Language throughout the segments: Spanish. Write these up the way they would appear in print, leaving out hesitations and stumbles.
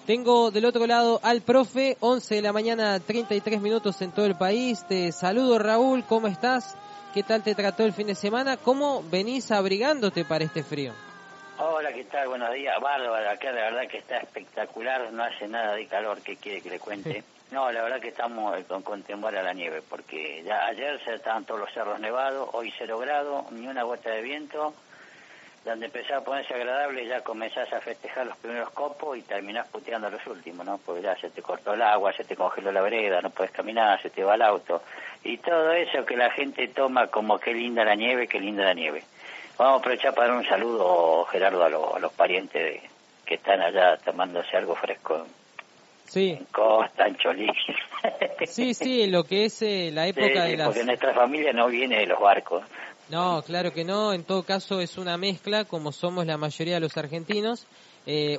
Tengo del otro lado al profe, 11 de la mañana, 33 minutos en todo el país. Te saludo, Raúl, ¿cómo estás? ¿Qué tal te trató el fin de semana? ¿Cómo venís abrigándote para este frío? Hola, ¿qué tal? Buenos días. Bárbara, acá la verdad que está espectacular, no hace nada de calor, ¿qué quiere que le cuente? No, la verdad que estamos con temor a la nieve, porque ya ayer se estaban todos los cerros nevados, hoy 0 grados, ni una gota de viento. Donde empezaba a ponerse agradable ya comenzás a festejar los primeros copos y terminás puteando los últimos, ¿no? Porque ya se te cortó el agua, se te congeló la vereda, no puedes caminar, se te va el auto. Y todo eso que la gente toma como qué linda la nieve, qué linda la nieve. Vamos a aprovechar para dar un saludo, Gerardo, a los parientes que están allá tomándose algo fresco. Sí. En Costa, en Cholí. Sí, lo que es la época de las... Porque nuestra familia no viene de los barcos. No, claro que no, en todo caso es una mezcla, como somos la mayoría de los argentinos,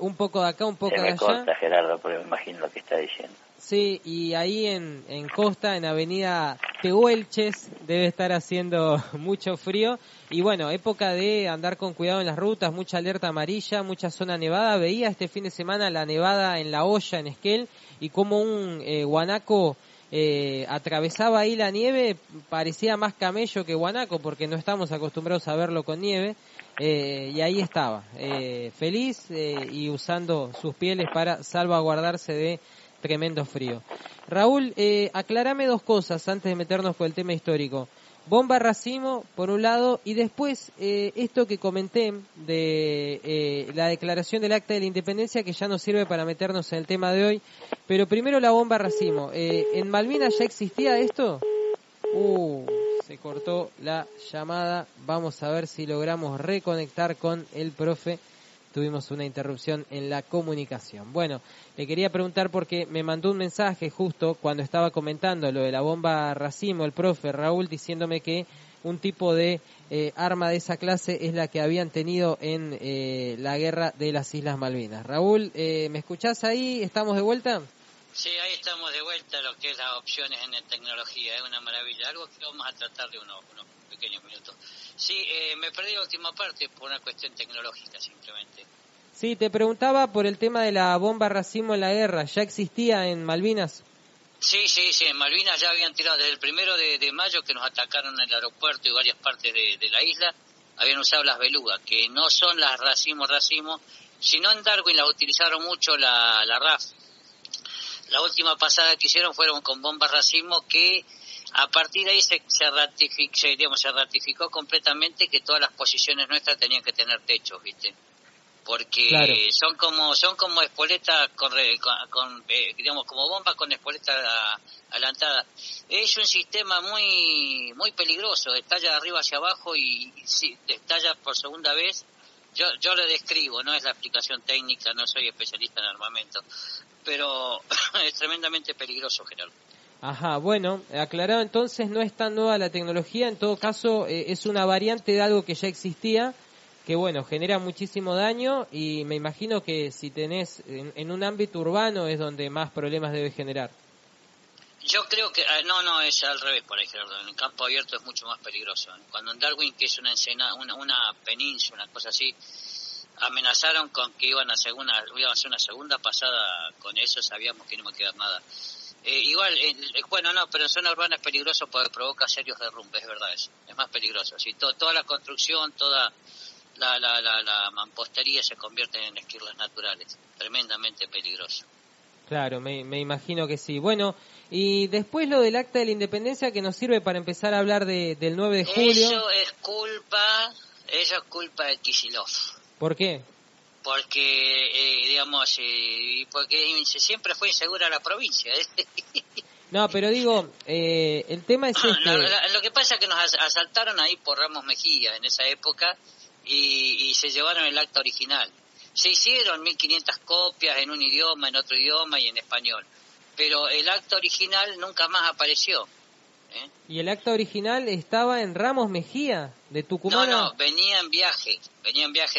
un poco de acá, un poco de allá. Se me corta, Gerardo, pero me imagino lo que está diciendo. Sí, y ahí en Costa, en Avenida Tehuelches, debe estar haciendo mucho frío. Y bueno, época de andar con cuidado en las rutas, mucha alerta amarilla, mucha zona nevada. Veía este fin de semana la nevada en La Hoya, en Esquel, y como un guanaco atravesaba ahí la nieve, parecía más camello que guanaco, porque no estamos acostumbrados a verlo con nieve. Y ahí estaba, feliz y usando sus pieles para salvaguardarse de tremendo frío. Raúl, aclárame dos cosas antes de meternos con el tema histórico. Bomba Racimo, por un lado, y después esto que comenté de la declaración del Acta de la Independencia, que ya nos sirve para meternos en el tema de hoy. Pero primero la bomba Racimo. ¿En Malvinas ya existía esto? Se cortó la llamada. Vamos a ver si logramos reconectar con el profe. Tuvimos una interrupción en la comunicación. Bueno, le quería preguntar porque me mandó un mensaje justo cuando estaba comentando lo de la bomba Racimo, el profe Raúl, diciéndome que un tipo de arma de esa clase es la que habían tenido en la guerra de las Islas Malvinas. Raúl, ¿me escuchás ahí? ¿Estamos de vuelta? Sí, ahí estamos de vuelta a lo que es las opciones en tecnología, es una maravilla, algo que vamos a tratar de unos pequeños minutos. Sí, me perdí la última parte por una cuestión tecnológica simplemente. Sí, te preguntaba por el tema de la bomba Racimo en la guerra, ¿ya existía en Malvinas? Sí, en Malvinas ya habían tirado desde el 1 de mayo que nos atacaron en el aeropuerto y varias partes de la isla, habían usado las belugas, que no son las Racimo, sino en Darwin las utilizaron mucho la RAF. La última pasada que hicieron fueron con bombas Racimo, que a partir de ahí se ratificó completamente que todas las posiciones nuestras tenían que tener techos, ¿viste? Porque claro, son como espoletas digamos como bombas con espoleta adelantada. Es un sistema muy peligroso, estalla de arriba hacia abajo y si estalla por segunda vez. Yo le describo, no es la explicación técnica, no soy especialista en armamento, pero es tremendamente peligroso, Gerardo. Ajá, bueno, aclarado entonces, no es tan nueva la tecnología, en todo caso es una variante de algo que ya existía, que bueno, genera muchísimo daño y me imagino que si tenés en un ámbito urbano es donde más problemas debe generar. Yo creo que, no, es al revés por ahí, Gerardo, en el campo abierto es mucho más peligroso. Cuando en Darwin, que es una península, una cosa así, amenazaron con que iban a hacer una segunda pasada con eso, sabíamos que no iba a quedar nada. Pero en zona urbana es peligroso porque provoca serios derrumbes, es verdad eso, es más peligroso. Si toda la construcción, toda la mampostería se convierte en esquirlas naturales, tremendamente peligroso. Claro, me imagino que sí. Bueno, y después lo del Acta de la Independencia que nos sirve para empezar a hablar del 9 de julio. Eso es culpa de Kicillof. ¿Por qué? Porque, porque siempre fue insegura la provincia. No, pero digo, el tema es Lo que pasa es que nos asaltaron ahí por Ramos Mejía en esa época y se llevaron el acta original. Se hicieron 1500 copias en un idioma, en otro idioma y en español, pero el acta original nunca más apareció. ¿Y el acta original estaba en Ramos Mejía, de Tucumán? No, venía en viaje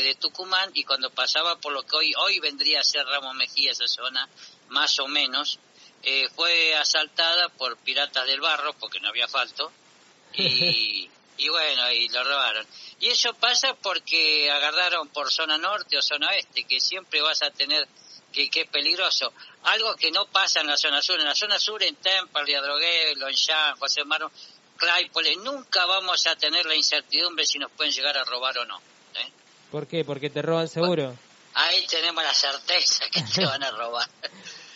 de Tucumán y cuando pasaba por lo que hoy vendría a ser Ramos Mejía, esa zona, más o menos, fue asaltada por piratas del barro, porque no había asfalto, y bueno, y lo robaron. Y eso pasa porque agarraron por zona norte o zona oeste, que siempre vas a tener que es peligroso. Algo que no pasa en la zona sur. En la zona sur, en Temperley, Adrogué, Longchamp, José Mario, Claypole, nunca vamos a tener la incertidumbre si nos pueden llegar a robar o no. ¿Por qué? ¿Porque te roban seguro? Ahí tenemos la certeza que te van a robar.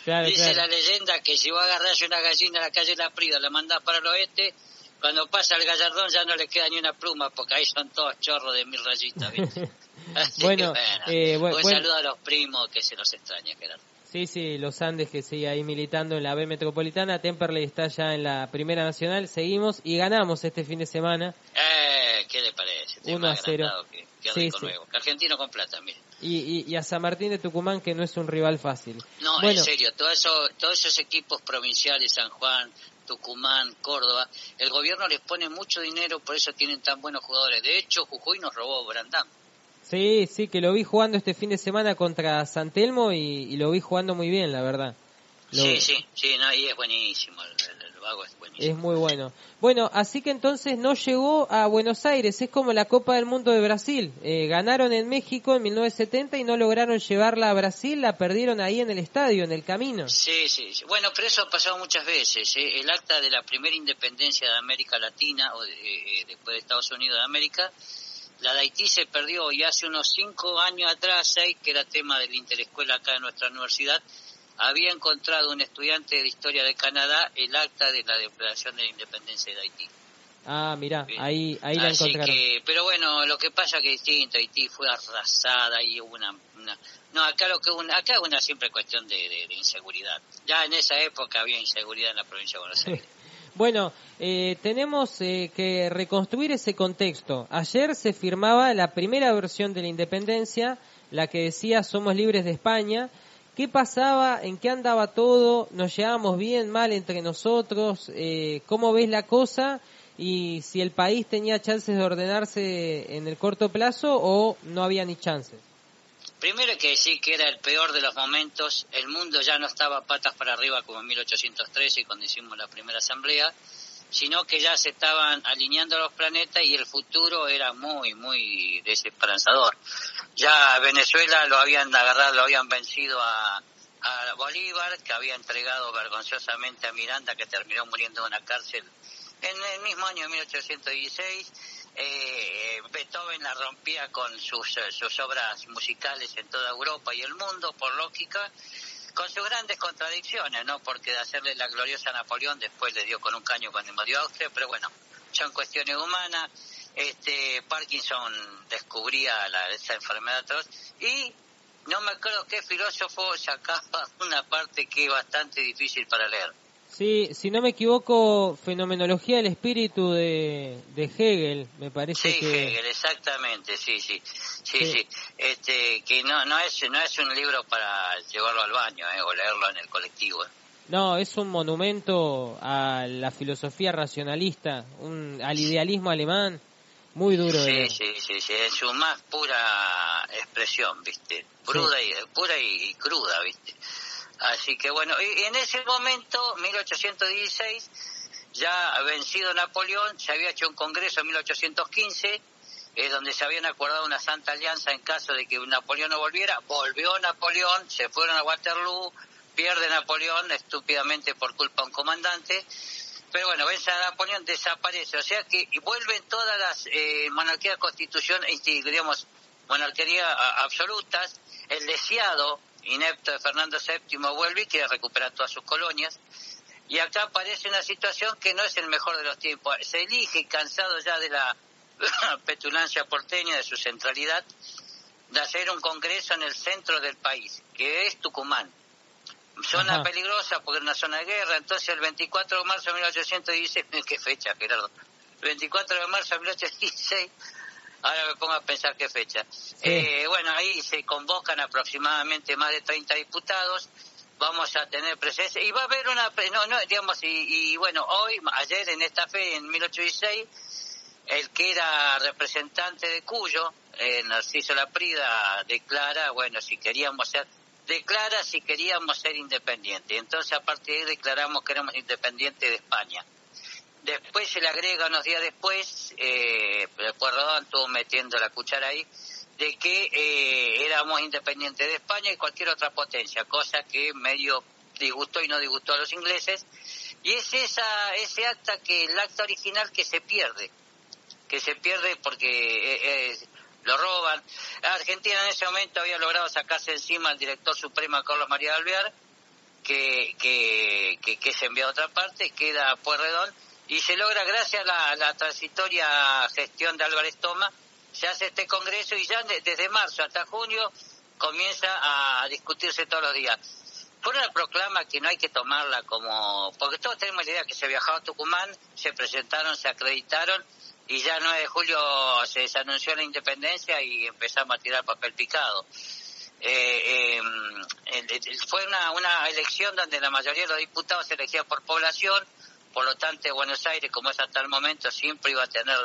Claro, Dice claro. la leyenda que si vos agarrás una gallina en la calle La Prida, la mandás para el oeste, cuando pasa el gallardón ya no le queda ni una pluma, porque ahí son todos chorros de 1000 rayitas, ¿viste? Así Bueno, que bueno, un saludo a los primos que se los extraña, Gerardo. Sí, los Andes que sigue ahí militando en la B Metropolitana, Temperley está ya en la Primera Nacional, seguimos y ganamos este fin de semana. ¿Qué le parece? 1-0. Que Rico Nuevo. Que Argentino con plata, mire. Y a San Martín de Tucumán, que no es un rival fácil. No, bueno, en serio, todos esos equipos provinciales, San Juan, Tucumán, Córdoba, el gobierno les pone mucho dinero, por eso tienen tan buenos jugadores. De hecho, Jujuy nos robó Brandán. Sí, que lo vi jugando este fin de semana contra San Telmo y lo vi jugando muy bien, la verdad. Sí, no, y es buenísimo, el vago es buenísimo. Es muy bueno. Bueno, así que entonces no llegó a Buenos Aires, es como la Copa del Mundo de Brasil. Ganaron en México en 1970 y no lograron llevarla a Brasil, la perdieron ahí en el estadio, en el camino. Sí. Bueno, pero eso ha pasado muchas veces. El acta de la primera independencia de América Latina, o después de Estados Unidos de América, la de Haití se perdió, y hace unos 5 años atrás, 6, que era tema de la interescuela acá en nuestra universidad, había encontrado un estudiante de Historia de Canadá el acta de la declaración de la independencia de Haití. Ah, mirá, ahí la encontraron. Pero bueno, lo que pasa que es distinto, Haití fue arrasada y hubo una no, acá es una simple cuestión de inseguridad. Ya en esa época había inseguridad en la provincia de Buenos Aires. Bueno, tenemos que reconstruir ese contexto. Ayer se firmaba la primera versión de la independencia, la que decía somos libres de España. ¿Qué pasaba? ¿En qué andaba todo? ¿Nos llevábamos bien, mal entre nosotros? ¿Cómo ves la cosa? Y si el país tenía chances de ordenarse en el corto plazo o no había ni chances. Primero hay que decir que era el peor de los momentos. El mundo ya no estaba patas para arriba como en 1813 cuando hicimos la primera asamblea, sino que ya se estaban alineando los planetas y el futuro era muy, muy desesperanzador. Ya Venezuela lo habían agarrado, lo habían vencido a Bolívar, que había entregado vergonzosamente a Miranda, que terminó muriendo en una cárcel en el mismo año de 1816. Beethoven la rompía con sus obras musicales en toda Europa y el mundo, por lógica, con sus grandes contradicciones, ¿no? Porque de hacerle la gloriosa a Napoleón, después le dio con un caño cuando invadió Austria, pero bueno, son cuestiones humanas. Parkinson descubría esa enfermedad atroz y no me acuerdo qué filósofo sacaba una parte que es bastante difícil para leer. Sí, si no me equivoco, Fenomenología del Espíritu de Hegel, me parece que... Sí, Hegel, exactamente, sí. Que no es un libro para llevarlo al baño, o leerlo en el colectivo. No, es un monumento a la filosofía racionalista, al idealismo alemán, muy duro. Sí, en su más pura expresión, ¿viste? Pura y cruda, ¿viste? Así que bueno, y en ese momento, 1816, ya vencido Napoleón, se había hecho un congreso en 1815, donde se habían acordado una santa alianza en caso de que Napoleón no volviera. Volvió Napoleón, se fueron a Waterloo, pierde Napoleón estúpidamente por culpa de un comandante, pero bueno, vence a Napoleón, desaparece. O sea que vuelven todas las monarquías constitucionales, digamos, monarquías absolutas. El deseado inepto de Fernando VII vuelve y quiere recuperar todas sus colonias, y acá aparece una situación que no es el mejor de los tiempos. Se elige, cansado ya de la petulancia porteña, de su centralidad, de hacer un congreso en el centro del país, que es Tucumán, zona peligrosa porque es una zona de guerra. Entonces el 24 de marzo de 1816, ¿qué fecha, Gerardo? El 24 de marzo de 1816, ahora me pongo a pensar qué fecha. Bueno, ahí se convocan aproximadamente más de 30 diputados, vamos a tener presencia, y va a haber ayer en esta fe, en 1816, el que era representante de Cuyo, Narciso Laprida, declara si queríamos ser independientes. Entonces a partir de ahí declaramos que éramos independientes de España. Después se le agrega unos días después, Pueyrredón estuvo metiendo la cuchara ahí, de que éramos independientes de España y cualquier otra potencia, cosa que medio disgustó y no disgustó a los ingleses, y es ese acta, el acta original que se pierde porque lo roban. Argentina en ese momento había logrado sacarse encima al director supremo Carlos María de Alvear, que se envió a otra parte, queda Pueyrredón, y se logra, gracias a la transitoria gestión de Álvarez Toma, se hace este congreso y ya desde marzo hasta junio comienza a discutirse todos los días. Fue una proclama que no hay que tomarla como... porque todos tenemos la idea que se viajaba a Tucumán, se presentaron, se acreditaron, y ya el 9 de julio se anunció la independencia y empezamos a tirar papel picado. Fue una elección donde la mayoría de los diputados se elegían por población, por lo tanto Buenos Aires, como es hasta el momento, siempre iba a tener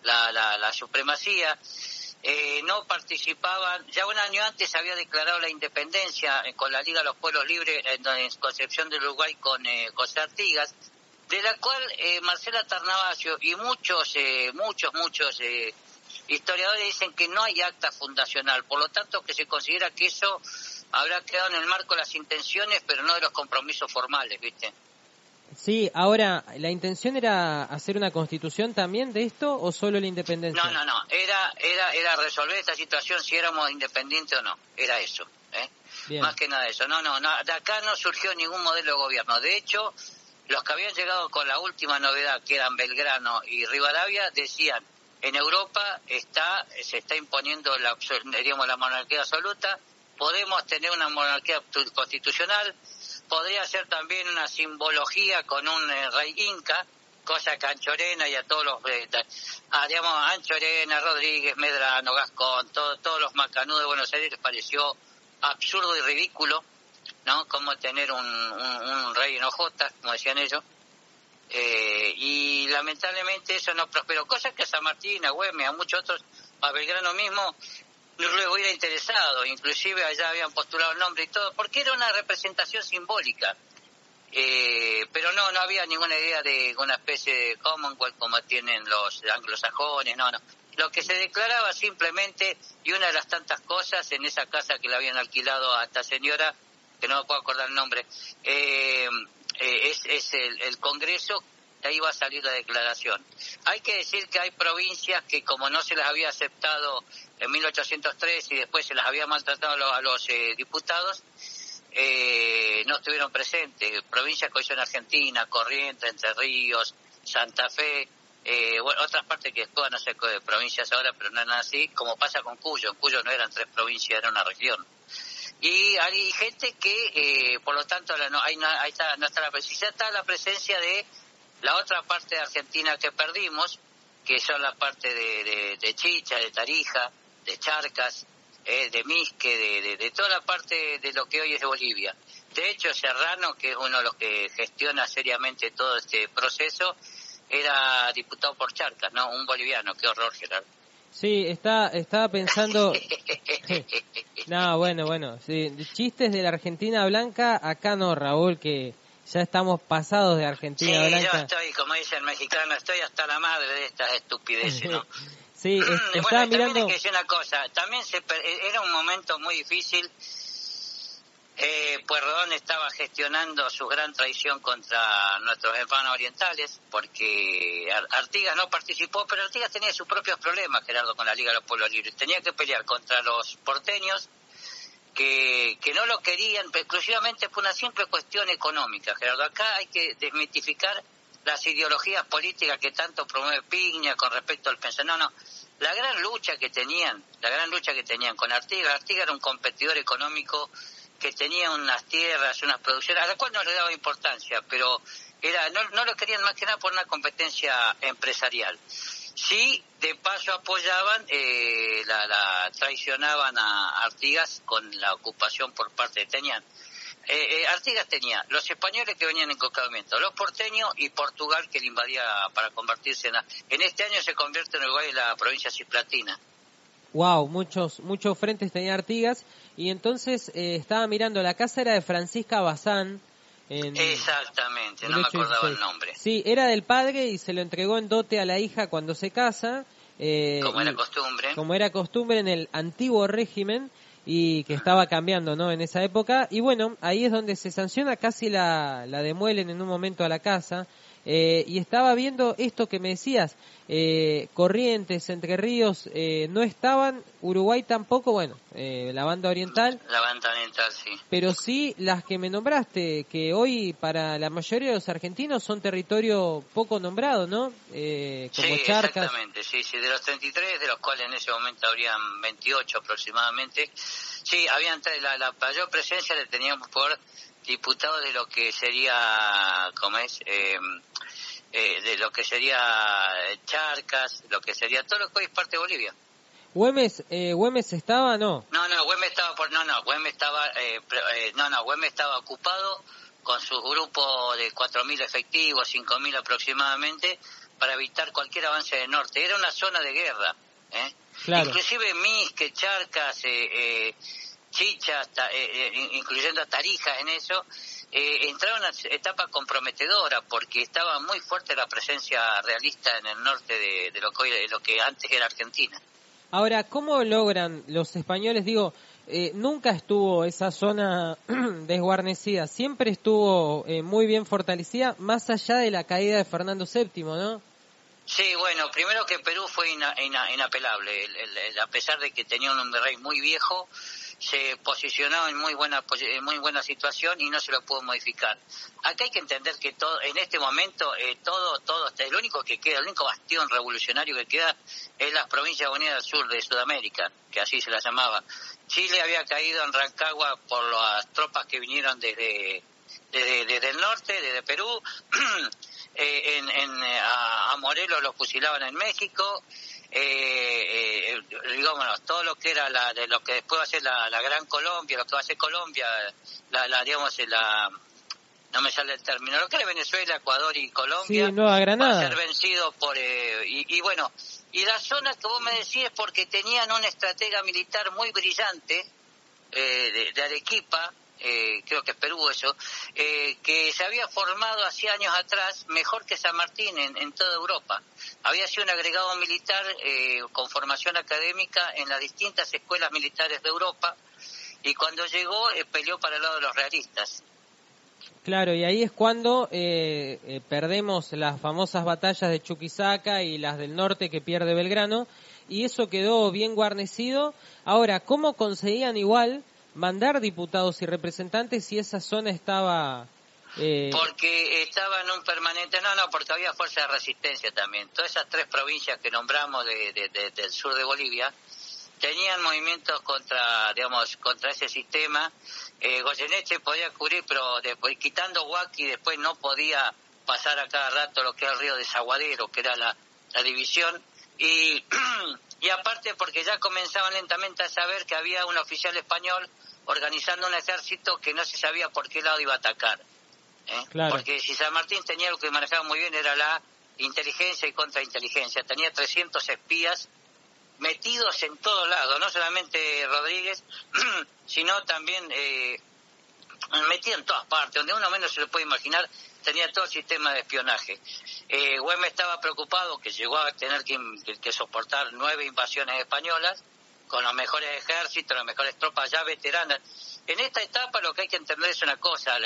la supremacía. No participaban, ya un año antes había declarado la independencia con la Liga de los Pueblos Libres en Concepción del Uruguay con José Artigas, de la cual Marcela Tarnavasio y muchos historiadores dicen que no hay acta fundacional, por lo tanto que se considera que eso habrá quedado en el marco de las intenciones, pero no de los compromisos formales, ¿viste? Sí, ahora, ¿la intención era hacer una constitución también de esto o solo la independencia? No, era resolver esta situación si éramos independientes o no, era eso, más que nada eso. No, de acá no surgió ningún modelo de gobierno, de hecho, los que habían llegado con la última novedad, que eran Belgrano y Rivadavia, decían, en Europa se está imponiendo la monarquía absoluta, podemos tener una monarquía constitucional, podría ser también una simbología con un rey inca, cosa que a Anchorena y a todos los, Anchorena, Rodríguez, Medrano, Gascón, todos los macanudos de Buenos Aires les pareció absurdo y ridículo, ¿no? Como tener un rey en hojotas, como decían ellos. Y lamentablemente eso no prosperó, cosa que a San Martín, a Güemes, a muchos otros, a Belgrano mismo no le hubiera interesado, inclusive allá habían postulado el nombre y todo, porque era una representación simbólica, pero no había ninguna idea de una especie de Commonwealth como tienen los anglosajones, no, lo que se declaraba simplemente, y una de las tantas cosas en esa casa que le habían alquilado a esta señora, que no me puedo acordar el nombre, es el Congreso, de ahí va a salir la declaración. Hay que decir que hay provincias que como no se las había aceptado en 1803 y después se las había maltratado a los diputados, no estuvieron presentes. Provincias que hoy son Argentina, Corrientes, Entre Ríos, Santa Fe, otras partes que después no sé qué provincias ahora, pero no eran así, como pasa con Cuyo. En Cuyo no eran 3 provincias, era una región. Y hay gente que, por lo tanto, ahí está la presencia de la otra parte de Argentina que perdimos, que son la parte de Chicha, de Tarija, de Charcas, de Misque, de toda la parte de lo que hoy es Bolivia. De hecho, Serrano, que es uno de los que gestiona seriamente todo este proceso, era diputado por Charcas, ¿no? Un boliviano. Qué horror, Gerardo. Sí, estaba pensando... No, bueno, sí, chistes de la Argentina blanca, acá no, Raúl, que ya estamos pasados de Argentina blanca. Sí, yo estoy, como dice el mexicano, estoy hasta la madre de estas estupideces, ¿no? Sí, estaba mirando... También hay que decir una cosa, también era un momento muy difícil. Pueyrredón estaba gestionando su gran traición contra nuestros hermanos orientales, porque Artigas no participó, pero Artigas tenía sus propios problemas, Gerardo, con la Liga de los Pueblos Libres. Tenía que pelear contra los porteños, que no lo querían, exclusivamente por una simple cuestión económica, Gerardo. Acá hay que desmitificar las ideologías políticas que tanto promueve Piña con respecto al pensamiento. No, la gran lucha que tenían con Artigas era un competidor económico que tenía unas tierras, unas producciones, a la cual no le daba importancia, pero no lo querían más que nada por una competencia empresarial. Sí, de paso apoyaban, traicionaban a Artigas con la ocupación por parte de Tenían. Artigas tenía los españoles que venían en conquistamiento, los porteños y Portugal que le invadía para convertirse en este año se convierte en Uruguay en la provincia cisplatina. Wow, muchos frentes tenía Artigas, y entonces estaba mirando, la casa era de Francisca Bazán. Exactamente, no me acordaba el nombre. Sí, era del padre y se lo entregó en dote a la hija cuando se casa, Como era costumbre en el antiguo régimen, y que estaba cambiando, ¿no?, en esa época. Y bueno, ahí es donde se sanciona, casi la demuelen en un momento a la casa. Y estaba viendo esto que me decías, Corrientes, Entre Ríos no estaban, Uruguay tampoco, bueno, la banda oriental. La banda oriental, sí. Pero sí las que me nombraste, que hoy para la mayoría de los argentinos son territorio poco nombrado, ¿no? Como sí, Charcas. Exactamente, sí, de los 33, de los cuales en ese momento habrían 28 aproximadamente. Sí, habían la mayor presencia le teníamos por diputados de lo que sería, ¿cómo es? De lo que sería Charcas, lo que sería todo lo que hoy es parte de Bolivia. ¿Güemes estaba, no? Güemes estaba ocupado con sus grupos de 4.000 efectivos, 5.000 aproximadamente, para evitar cualquier avance del norte. Era una zona de guerra, Claro. Inclusive Misque, Charcas, Chicha, incluyendo a Tarija en eso, entraron a una etapa comprometedora porque estaba muy fuerte la presencia realista en el norte de lo que antes era Argentina. Ahora, ¿cómo logran los españoles? Digo, nunca estuvo esa zona desguarnecida, siempre estuvo muy bien fortalecida, más allá de la caída de Fernando VII, ¿no? Sí, bueno, primero que Perú fue inapelable, a pesar de que tenía un rey muy viejo, se posicionó en muy buena situación y no se lo pudo modificar. Acá hay que entender que todo en este momento todo el único que queda, el único bastión revolucionario que queda es las Provincias Unidas del Sur de Sudamérica, que así se las llamaba. Chile había caído en Rancagua por las tropas que vinieron desde el norte, desde Perú. A Morelos lo fusilaban en México. Digamos, todo lo que era de lo que después va a ser la Gran Colombia, lo que va a ser Colombia, no me sale el término, lo que era Venezuela, Ecuador y Colombia, sí, Nueva Granada, va a ser vencido por y bueno, y las zonas que vos me decís porque tenían un estratega militar muy brillante, de Arequipa, creo que es Perú eso, que se había formado hace años atrás mejor que San Martín en toda Europa. Había sido un agregado militar con formación académica en las distintas escuelas militares de Europa, y cuando llegó peleó para el lado de los realistas. Claro, y ahí es cuando perdemos las famosas batallas de Chuquisaca y las del norte que pierde Belgrano, y eso quedó bien guarnecido. Ahora, ¿cómo conseguían igual mandar diputados y representantes si esa zona estaba...? Porque estaba en un permanente... porque había fuerza de resistencia también. Todas esas tres provincias que nombramos del sur de Bolivia tenían movimientos contra ese sistema. Goyeneche podía cubrir, pero después, quitando Huaki, después no podía pasar a cada rato lo que era el río Desaguadero, que era la división. Y aparte porque ya comenzaban lentamente a saber que había un oficial español organizando un ejército que no se sabía por qué lado iba a atacar. Claro. Porque si San Martín tenía lo que manejaba muy bien era la inteligencia y contrainteligencia. Tenía 300 espías metidos en todos lados, no solamente Rodríguez, sino también metido en todas partes, donde uno menos se lo puede imaginar, tenía todo el sistema de espionaje. Güemes estaba preocupado, que llegó a tener que soportar 9 invasiones españolas, con los mejores ejércitos, las mejores tropas ya veteranas. En esta etapa lo que hay que entender es una cosa,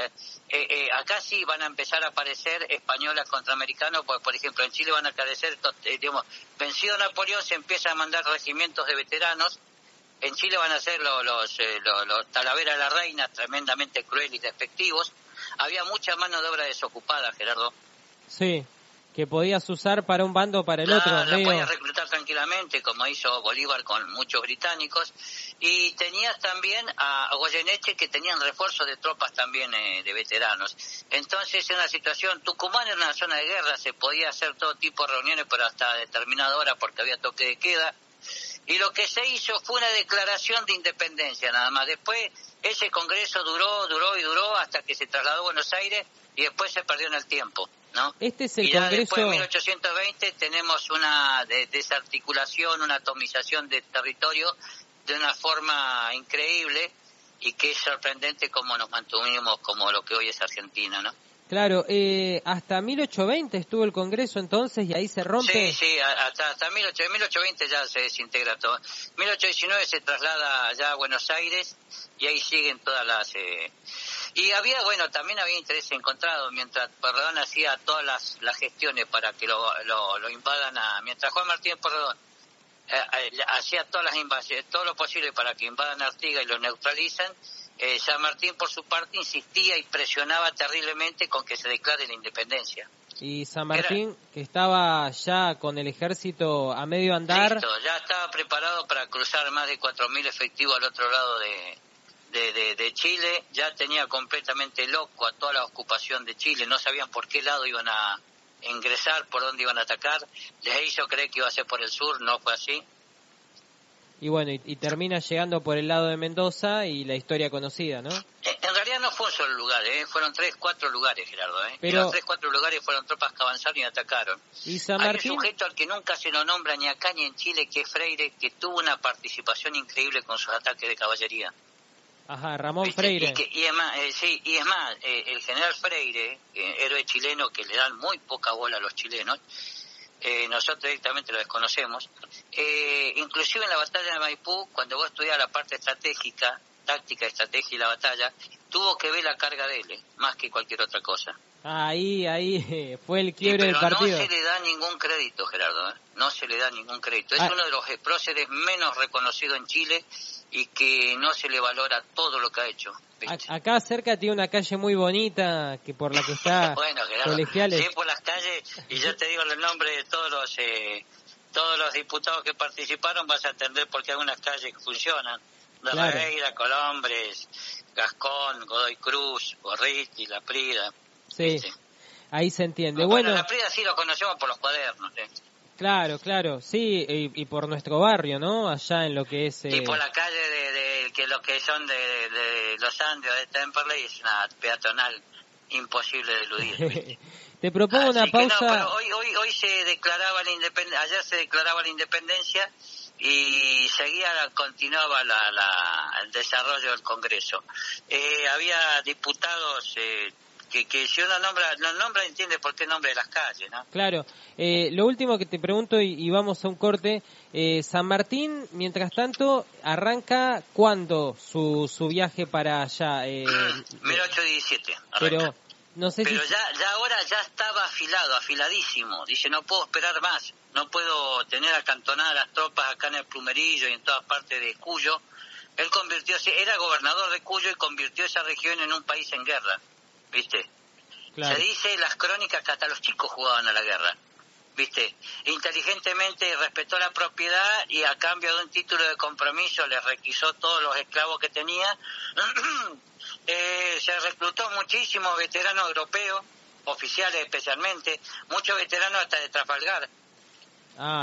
acá sí van a empezar a aparecer españolas contra americanos, porque por ejemplo en Chile van a aparecer, vencido Napoleón se empiezan a mandar regimientos de veteranos. En Chile van a ser los Talavera de la Reina, tremendamente crueles y despectivos. Había mucha mano de obra desocupada, Gerardo. Sí, que podías usar para un bando o para el otro. La podías reclutar tranquilamente, como hizo Bolívar con muchos británicos. Y tenías también a Goyeneche, que tenían refuerzo de tropas también de veteranos. Entonces, en una situación, Tucumán era una zona de guerra, se podía hacer todo tipo de reuniones, pero hasta determinada hora porque había toque de queda. Y lo que se hizo fue una declaración de independencia nada más. Después ese congreso duró hasta que se trasladó a Buenos Aires y después se perdió en el tiempo, ¿no? Este es el y ya congreso... después en 1820 tenemos una desarticulación, una atomización del territorio de una forma increíble, y que es sorprendente cómo nos mantuvimos como lo que hoy es Argentina, ¿no? Claro, hasta 1820 estuvo el Congreso entonces y ahí se rompe. Sí, hasta 1820 ya se desintegra todo. 1819 se traslada allá a Buenos Aires y ahí siguen todas las... Y también había interés encontrado mientras Porredón hacía todas las gestiones para que lo invadan mientras Juan Martín Porredón hacía todas las invasiones, todo lo posible para que invadan Artigas y lo neutralizan. San Martín, por su parte, insistía y presionaba terriblemente con que se declare la independencia. Y San Martín, que estaba ya con el ejército a medio andar... Listo, ya estaba preparado para cruzar más de 4.000 efectivos al otro lado de Chile. Ya tenía completamente loco a toda la ocupación de Chile. No sabían por qué lado iban a ingresar, por dónde iban a atacar. Les hizo creer que iba a ser por el sur, no fue así. Y bueno, y termina llegando por el lado de Mendoza y la historia conocida, ¿no? En realidad no fue un solo lugar, fueron 3-4 lugares, Gerardo. Pero... los 3-4 lugares fueron tropas que avanzaron y atacaron. ¿Y San Martín? Hay un sujeto al que nunca se lo nombra ni acá ni en Chile, que es Freire, que tuvo una participación increíble con sus ataques de caballería. Ajá, Ramón ¿viste? Freire. Y es más, el general Freire, héroe chileno que le dan muy poca bola a los chilenos, nosotros directamente lo desconocemos, inclusive en la batalla de Maipú, cuando vos estudiás la parte estratégica, táctica, estrategia y la batalla, tuvo que ver la carga de él, más que cualquier otra cosa. Ahí fue el quiebre del partido. No se le da ningún crédito, Gerardo, no se le da ningún crédito. Es uno de los próceres menos reconocidos en Chile y que no se le valora todo lo que ha hecho. Acá cerca tiene una calle muy bonita que por la que está bueno, Gerardo, Colegiales. Sí, por las calles, y yo te digo el nombre de todos los diputados que participaron, vas a entender por qué algunas calles funcionan. De claro. Regueira, Colombres, Gascón, Godoy Cruz, Gorriti, La Prida. Sí, ¿viste? Ahí se entiende. Bueno, La Prida sí lo conocemos por los cuadernos. Claro, sí, y por nuestro barrio, ¿no? Allá en lo que es... Y por la calle que los que son de Los Andes o de Temperley es una peatonal imposible de eludir, ¿viste? Te propongo una pausa... No, pero hoy se declaraba ayer se declaraba la independencia y continuaba el desarrollo del Congreso. Había diputados... Que si uno nombra, entiende por qué nombre de las calles, ¿no? Claro. Lo último que te pregunto, y vamos a un corte, San Martín, mientras tanto, arranca ¿cuándo su viaje para allá? 1817. Pero no sé ya ahora ya estaba afiladísimo. Dice, no puedo esperar más, no puedo tener acantonadas las tropas acá en el Plumerillo y en todas partes de Cuyo. Él era gobernador de Cuyo y convirtió esa región en un país en guerra. ¿Viste? Claro. Se dice en las crónicas que hasta los chicos jugaban a la guerra, ¿viste? Inteligentemente respetó la propiedad y a cambio de un título de compromiso le requisó todos los esclavos que tenía. Se reclutó muchísimos veteranos europeos, oficiales especialmente, muchos veteranos hasta de Trafalgar.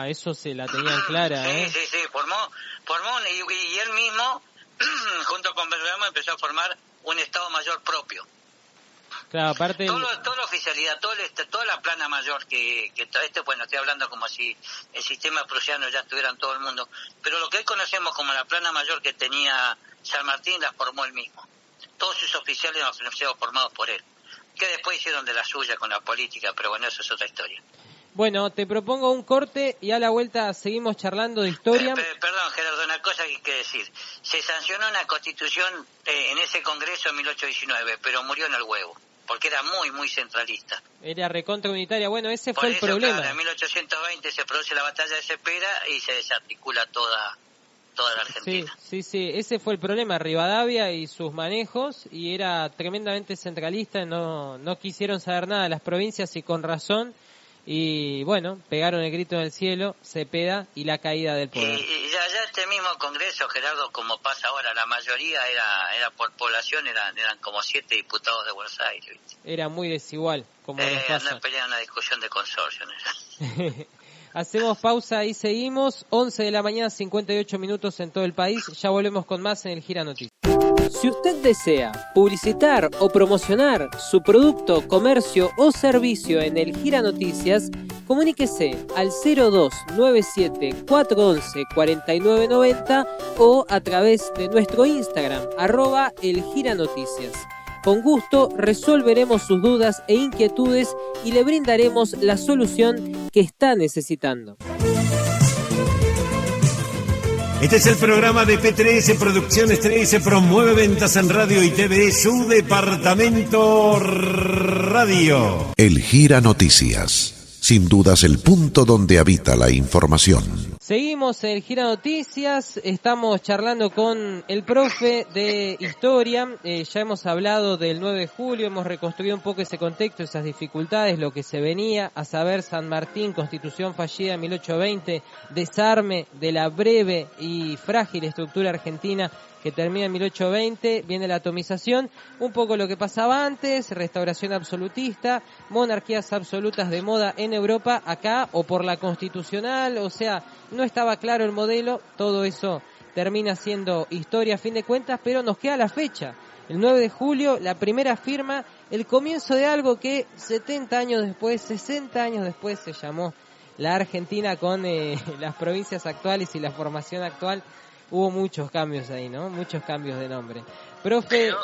Eso se la tenían clara, Sí, formó y él mismo, junto con Belgrano, empezó a formar un Estado Mayor propio. Claro, aparte toda la oficialidad, toda la plana mayor bueno, estoy hablando como si el sistema prusiano ya estuviera en todo el mundo, pero lo que hoy conocemos como la plana mayor que tenía San Martín la formó él mismo. Todos sus oficiales han sido formados por él, que después hicieron de la suya con la política, pero bueno, eso es otra historia. Bueno, te propongo un corte y a la vuelta seguimos charlando de historia. Perdón, Gerardo, una cosa que hay que decir. Se sancionó una constitución en ese congreso en 1819, pero murió en el huevo, porque era muy, muy centralista. Era recontra unitaria. Bueno, ese fue el problema. Claro, en 1820 se produce la batalla de Cepeda y se desarticula toda la Argentina. Sí, ese fue el problema. Rivadavia y sus manejos, y era tremendamente centralista, no quisieron saber nada de las provincias y con razón. Y bueno, pegaron el grito en el cielo, Cepeda y la caída del poder. Y ya este mismo Congreso, Gerardo, como pasa ahora, la mayoría era por población, eran como 7 diputados de Buenos Aires, ¿viste? Era muy desigual, como nos pasa. Andan peleando una discusión de consorcio. Hacemos pausa y seguimos. 11 de la mañana, 58 minutos en todo el país. Ya volvemos con más en el Gira Noticias. Si usted desea publicitar o promocionar su producto, comercio o servicio en el Gira Noticias, comuníquese al 0297-411-4990 o a través de nuestro Instagram, @elgiranoticias. Con gusto resolveremos sus dudas e inquietudes y le brindaremos la solución que está necesitando. Este es el programa de P3 Producciones 3, promueve ventas en radio y TV, su departamento radio. El Gira Noticias, sin dudas el punto donde habita la información. Seguimos en el Gira Noticias, estamos charlando con el profe de Historia, ya hemos hablado del 9 de julio, hemos reconstruido un poco ese contexto, esas dificultades, lo que se venía, a saber San Martín, Constitución fallida en 1820, desarme de la breve y frágil estructura argentina que termina en 1820, viene la atomización, un poco lo que pasaba antes, restauración absolutista, monarquías absolutas de moda en Europa, acá o por la constitucional, o sea, no estaba claro el modelo, todo eso termina siendo historia a fin de cuentas, pero nos queda la fecha, el 9 de julio, la primera firma, el comienzo de algo que 70 años después, 60 años después se llamó la Argentina con las provincias actuales y la formación actual. Hubo muchos cambios ahí, ¿no? Muchos cambios de nombre. Profe... Pero,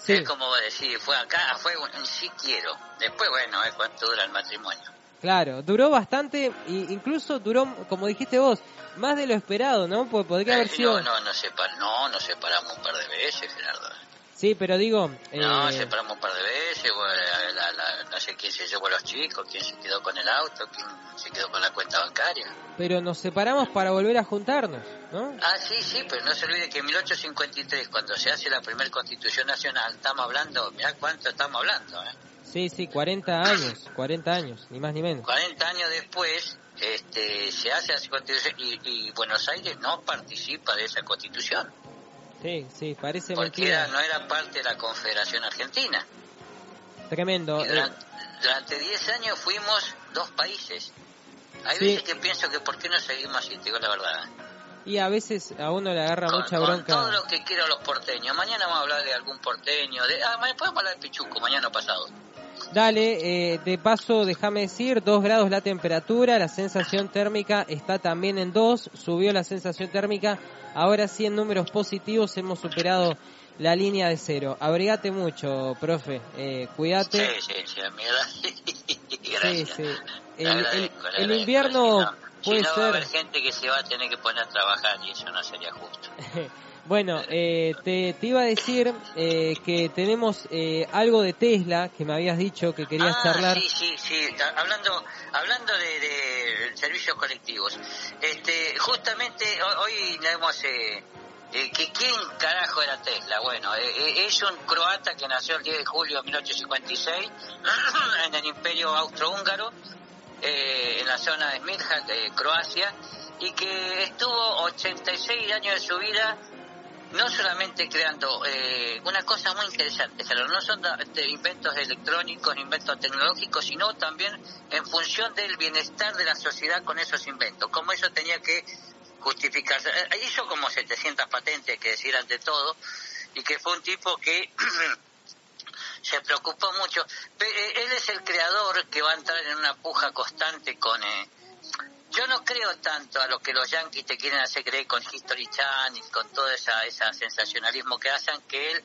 sí. es como decir, fue acá, fue un sí quiero. Después, bueno, es cuánto dura el matrimonio. Claro, duró bastante, e incluso duró, como dijiste vos, más de lo esperado, ¿no? Porque podría haber sido... Nos separamos un par de veces, Gerardo. Sí, pero digo... separamos un par de veces, no sé quién se llevó a los chicos, quién se quedó con el auto, quién se quedó con la cuenta bancaria. Pero nos separamos para volver a juntarnos, ¿no? Ah, sí, pero no se olvide que en 1853, cuando se hace la primera Constitución Nacional, estamos hablando, mirá cuánto estamos hablando, Sí, 40 años, ni más ni menos. 40 años después, se hace esa Constitución y Buenos Aires no participa de esa Constitución. Sí, parece porque mentira. No era parte de la Confederación Argentina. Tremendo. Durante 10 años fuimos 2 países. Hay veces que pienso que por qué no seguimos así, te digo la verdad. Y a veces a uno le agarra mucha bronca. Con todo lo que quiero los porteños. Mañana vamos a hablar de algún porteño. Podemos hablar de Pichuco, mañana pasado. Dale, de paso déjame decir, 2 grados la temperatura, la sensación térmica está también en 2, subió la sensación térmica, ahora sí en números positivos hemos superado la línea de 0. Abrigate mucho, profe, cuídate. Sí, amiga. Gracias. Sí. El invierno puede ser... va a haber gente que se va a tener que poner a trabajar y eso no sería justo. Bueno, te iba a decir que tenemos algo de Tesla, que me habías dicho que querías charlar. Sí. Hablando de servicios colectivos. Justamente hoy leemos que quién carajo era Tesla. Bueno, es un croata que nació el 10 de julio de 1856 en el Imperio Austrohúngaro, en la zona de Smirja, Croacia, y que estuvo 86 años de su vida no solamente creando una cosa muy interesante, pero no son inventos electrónicos, inventos tecnológicos, sino también en función del bienestar de la sociedad con esos inventos, como eso tenía que justificarse. Hizo como 700 patentes, que decir ante todo, y que fue un tipo que se preocupó mucho. Él es el creador que va a entrar en una puja constante con... Yo no creo tanto a lo que los yanquis te quieren hacer creer con History Channel, con todo ese sensacionalismo que hacen, que él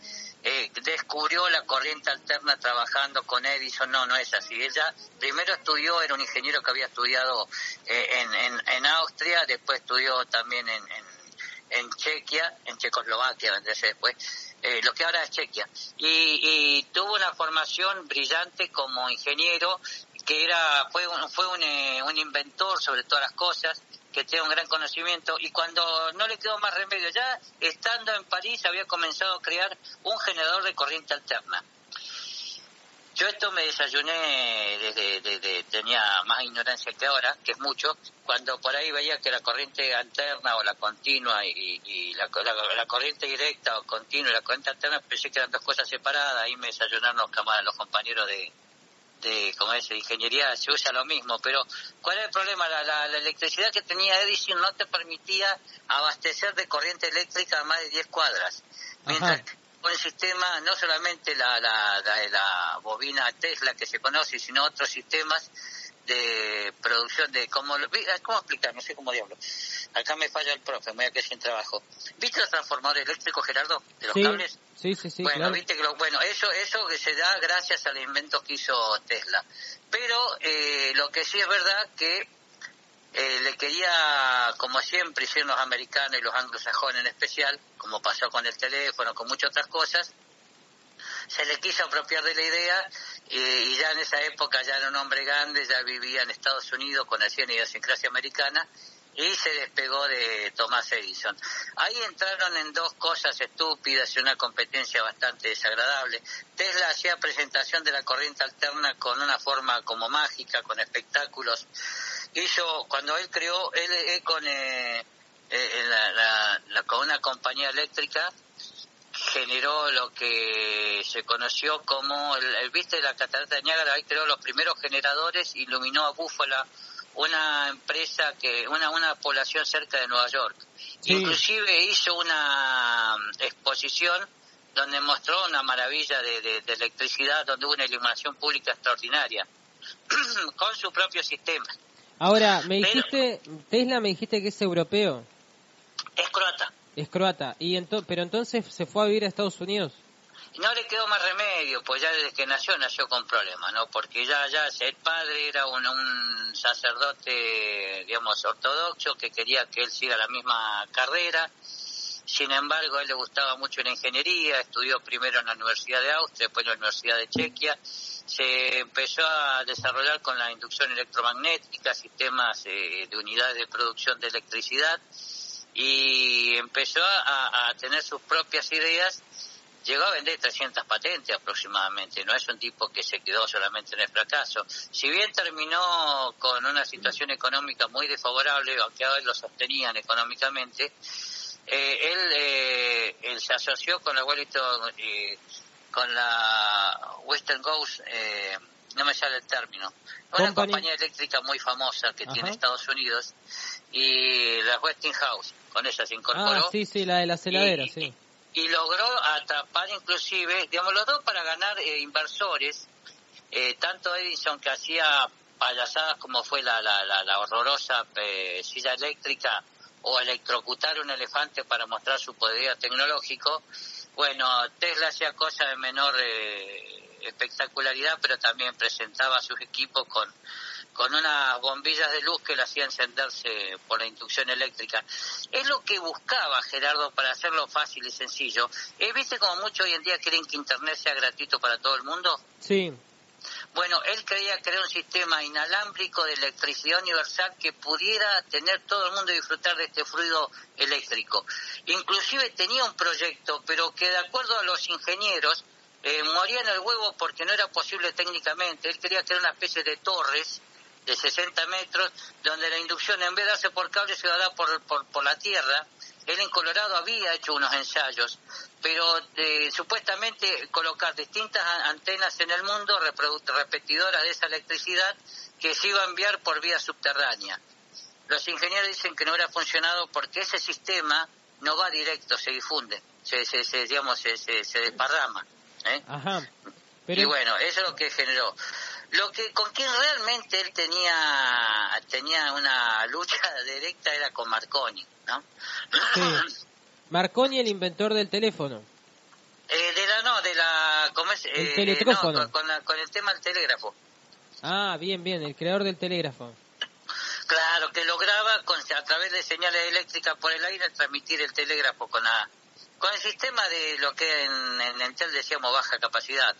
descubrió la corriente alterna trabajando con Edison. No es así. Él ya primero estudió, era un ingeniero que había estudiado en Austria, después estudió también en Chequia, en Checoslovaquia, vendrse después, lo que ahora es Chequia. Y tuvo una formación brillante como ingeniero, que fue un inventor sobre todas las cosas, que tenía un gran conocimiento, y cuando no le quedó más remedio, ya estando en París había comenzado a crear un generador de corriente alterna. Yo esto me desayuné desde tenía más ignorancia que ahora, que es mucho, cuando por ahí veía que la corriente alterna o la continua y la corriente directa o continua y la corriente alterna, pensé que eran dos cosas separadas. Ahí me desayunaron los compañeros de ingeniería, se usa lo mismo, pero ¿cuál es el problema? La electricidad que tenía Edison no te permitía abastecer de corriente eléctrica a más de 10 cuadras. Mientras un sistema, no solamente la bobina Tesla que se conoce, sino otros sistemas de producción de ¿cómo explicar? No sé cómo diablo. Acá me falla el profe, me voy a quedar sin trabajo. ¿Viste los transformadores eléctricos, Gerardo, de los cables? Sí, bueno, claro. viste que eso que se da gracias al invento que hizo Tesla. Pero lo que sí es verdad que le quería, como siempre hicieron los americanos y los anglosajones en especial, como pasó con el teléfono, con muchas otras cosas, se le quiso apropiar de la idea y ya en esa época ya era un hombre grande, ya vivía en Estados Unidos, conocía la idiosincrasia americana y se despegó de Thomas Edison. Ahí entraron en dos cosas estúpidas y una competencia bastante desagradable. Tesla hacía presentación de la corriente alterna con una forma como mágica, con espectáculos. Cuando él creó, con una compañía eléctrica, generó lo que se conoció como viste la catarata de Niágara. Ahí creó los primeros generadores, iluminó a Búfala, una empresa una población cerca de Nueva York. Sí. Inclusive hizo una exposición donde mostró una maravilla de electricidad, donde hubo una iluminación pública extraordinaria con su propio sistema. Ahora, Tesla me dijiste que es europeo. Es croata. Es croata. Pero entonces se fue a vivir a Estados Unidos. No le quedó más remedio, pues ya desde que nació con problemas, ¿no? Porque ya el padre era un sacerdote, digamos, ortodoxo, que quería que él siga la misma carrera. Sin embargo, a él le gustaba mucho la ingeniería, estudió primero en la Universidad de Austria, después en la Universidad de Chequia. Se empezó a desarrollar con la inducción electromagnética, sistemas de unidades de producción de electricidad, y empezó a tener sus propias ideas. Llegó a vender 300 patentes aproximadamente, no es un tipo que se quedó solamente en el fracaso. Si bien terminó con una situación económica muy desfavorable, aunque a él lo sostenían económicamente, él se asoció con la Westinghouse, no me sale el término, una compañía eléctrica muy famosa que tiene Estados Unidos, y la Westinghouse, con ella se incorporó. Sí, la de las heladeras, sí. Y logró atrapar inclusive, digamos, los dos para ganar inversores, tanto Edison, que hacía payasadas como fue la horrorosa silla eléctrica, o electrocutar un elefante para mostrar su poder tecnológico. Bueno, Tesla hacía cosas de menor espectacularidad, pero también presentaba a sus equipos con unas bombillas de luz que le hacían encenderse por la inducción eléctrica. Es lo que buscaba Gerardo para hacerlo fácil y sencillo. ¿Viste como muchos hoy en día quieren que Internet sea gratuito para todo el mundo? Sí. Bueno, él quería crear un sistema inalámbrico de electricidad universal que pudiera tener todo el mundo disfrutar de este fluido eléctrico. Inclusive tenía un proyecto, pero que de acuerdo a los ingenieros moría en el huevo porque no era posible técnicamente. Él quería crear una especie de torres de 60 metros, donde la inducción, en vez de darse por cable, se va a dar por la tierra. Él en Colorado había hecho unos ensayos, pero supuestamente colocar distintas antenas en el mundo, repetidoras de esa electricidad, que se iba a enviar por vía subterránea. Los ingenieros dicen que no hubiera funcionado porque ese sistema no va directo, se difunde, se desparrama. Ajá. Y bueno, eso es lo que generó. Con quien realmente él tenía una lucha directa era con Marconi, ¿no? Sí. Marconi, el inventor del teléfono. ¿Cómo es? El teletrófono. No, con el tema del telégrafo. Ah, bien, el creador del telégrafo. Claro, que lograba a través de señales eléctricas por el aire transmitir el telégrafo con el sistema de lo que en Entel decíamos baja capacidad,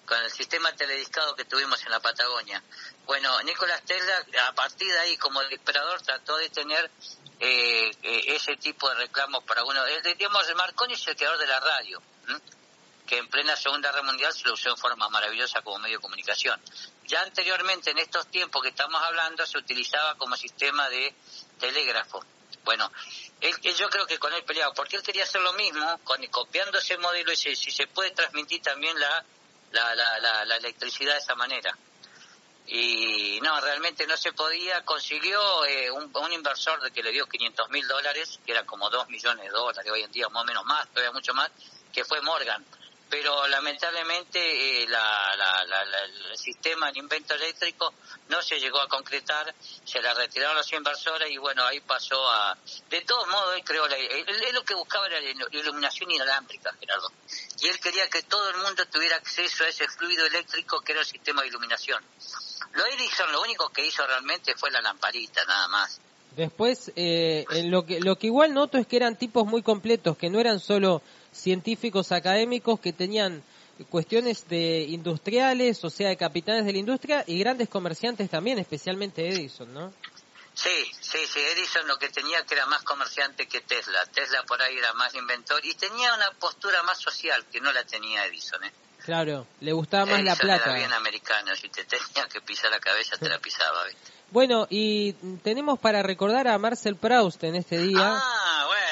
con el sistema telediscado que tuvimos en la Patagonia. Bueno, Nicolás Tesla, a partir de ahí, como disparador, trató de tener ese tipo de reclamos para uno. Digamos, Marconi es el creador de la radio, que en plena Segunda Guerra Mundial se lo usó en forma maravillosa como medio de comunicación. Ya anteriormente, en estos tiempos que estamos hablando, se utilizaba como sistema de telégrafo. Bueno, yo creo que con él peleaba, porque él quería hacer lo mismo, copiando ese modelo, y si se puede transmitir también la electricidad de esa manera. Y no, realmente no se podía. Consiguió un inversor que le dio $500,000, que era como $2 millones, hoy en día más o menos más, todavía mucho más, que fue Morgan. Pero lamentablemente el sistema de invento eléctrico no se llegó a concretar, se la retiraron los inversores y bueno, ahí pasó a... De todos modos, él creó él lo que buscaba era la iluminación inalámbrica, Gerardo. Y él quería que todo el mundo tuviera acceso a ese fluido eléctrico que era el sistema de iluminación. Lo Edison lo único que hizo realmente fue la lamparita, nada más. Después, lo que igual noto es que eran tipos muy completos, que no eran solo científicos académicos, que tenían cuestiones de industriales, o sea, de capitanes de la industria, y grandes comerciantes también, especialmente Edison, ¿no? Sí, Edison lo que tenía que era más comerciante que Tesla. Tesla por ahí era más inventor y tenía una postura más social que no la tenía Edison, Claro, le gustaba más la plata. Era bien americano, si te tenía que pisar la cabeza te la pisaba, ¿viste? Bueno, y tenemos para recordar a Marcel Proust en este día. Bueno,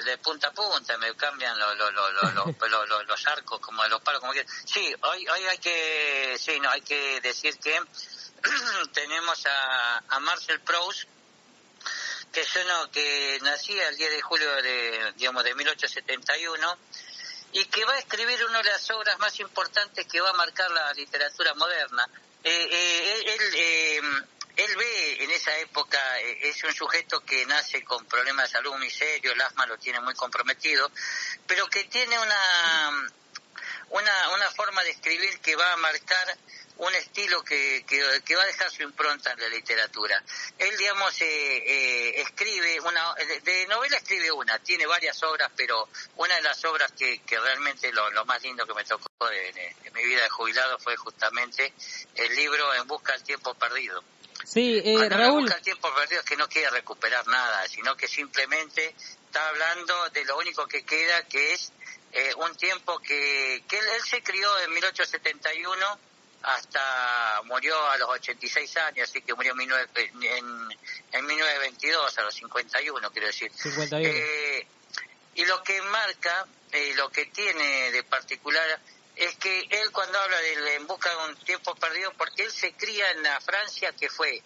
de punta a punta, me cambian los arcos, como los palos, como que... Sí, hoy hay que decir que tenemos a Marcel Proust, que es uno que nacía el 10 de julio de 1871, y que va a escribir una de las obras más importantes que va a marcar la literatura moderna. Él ve en esa época, es un sujeto que nace con problemas de salud muy serios, el asma lo tiene muy comprometido, pero que tiene una forma de escribir que va a marcar un estilo que va a dejar su impronta en la literatura. Él, digamos, escribe de novela escribe tiene varias obras, pero una de las obras que realmente lo más lindo que me tocó en mi vida de jubilado fue justamente el libro En busca del tiempo perdido. Sí, Raúl. Busca el tiempo perdido es que no quiere recuperar nada, sino que simplemente está hablando de lo único que queda, que es un tiempo que él se crió en 1871 hasta murió a los 86 años, así que murió en 1922, a los 51, quiero decir. 51. Y lo que marca, lo que tiene de particular, es que él cuando habla de En busca de un tiempo perdido, porque él se cría en la Francia que fue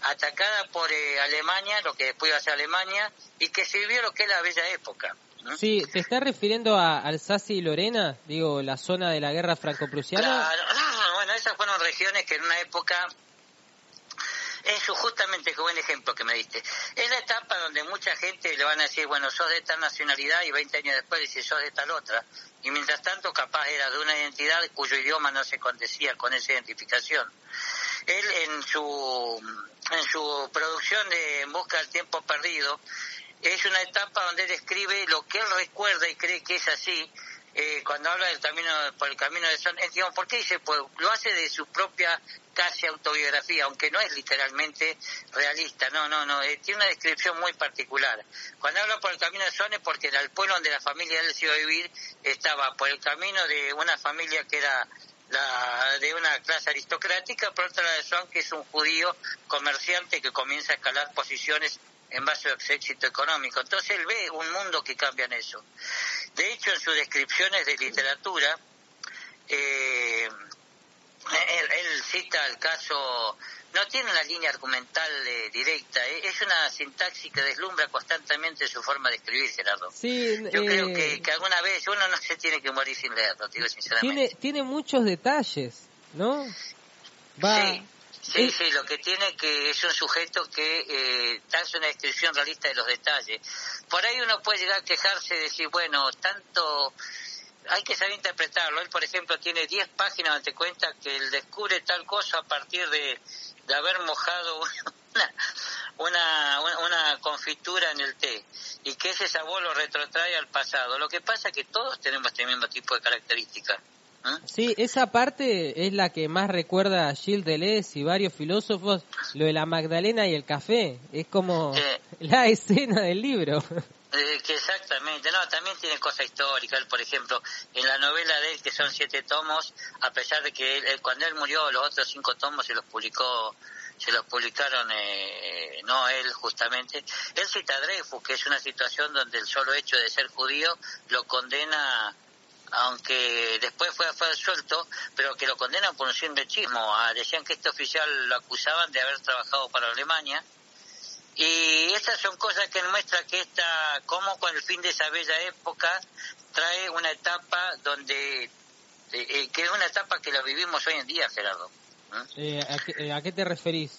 atacada por Alemania, lo que después iba a ser Alemania, y que se vivió lo que es la bella época. Sí, ¿te estás refiriendo a Alsacia y Lorena? Digo, la zona de la guerra franco-prusiana. Claro, bueno, esas fueron regiones que en una época... Eso justamente, qué buen ejemplo que me diste. Es la etapa donde mucha gente le van a decir, bueno, sos de tal nacionalidad, y 20 años después dice, sos de tal otra. Y mientras tanto, capaz era de una identidad cuyo idioma no se condecía con esa identificación. Él, en su producción de En busca del tiempo perdido, es una etapa donde él escribe lo que él recuerda y cree que es así. Cuando habla del camino, por el camino de Son, digamos, ¿por qué dice? Pues lo hace de su propia casi autobiografía, aunque no es literalmente realista, no, tiene una descripción muy particular. Cuando habla por el camino de Son es porque en el pueblo donde la familia de él se iba a vivir estaba por el camino de una familia que era de una clase aristocrática, por otra la de Son, que es un judío comerciante que comienza a escalar posiciones en base a su éxito económico. Entonces él ve un mundo que cambia en eso. De hecho, en sus descripciones de literatura, él cita el caso, no tiene una línea argumental directa, es una sintaxis que deslumbra constantemente su forma de escribir, Gerardo. Sí, yo creo que alguna vez uno no se tiene que morir sin leerlo, te digo sinceramente. Tiene muchos detalles, ¿no? Sí, lo que tiene que es un sujeto que hace una descripción realista de los detalles. Por ahí uno puede llegar a quejarse y decir, bueno, tanto... Hay que saber interpretarlo. Él, por ejemplo, tiene 10 páginas donde te cuenta que él descubre tal cosa a partir de haber mojado una confitura en el té y que ese sabor lo retrotrae al pasado. Lo que pasa es que todos tenemos este mismo tipo de características. Sí, esa parte es la que más recuerda a Gilles Deleuze y varios filósofos, lo de la Magdalena y el café. Es como la escena del libro. Que exactamente, no, también tiene cosas históricas. Él, por ejemplo, en la novela de él, que son 7 tomos, a pesar de que él, cuando él murió, los otros 5 tomos se los publicaron, no él justamente. Él cita a Dreyfus, que es una situación donde el solo hecho de ser judío lo condena, aunque después fue absuelto, pero que lo condenan por un simple chismo. Decían que este oficial lo acusaban de haber trabajado para Alemania, Y estas son cosas que muestran que cómo con el fin de esa bella época trae una etapa donde que es una etapa que la vivimos hoy en día, Gerardo. ¿A qué te referís?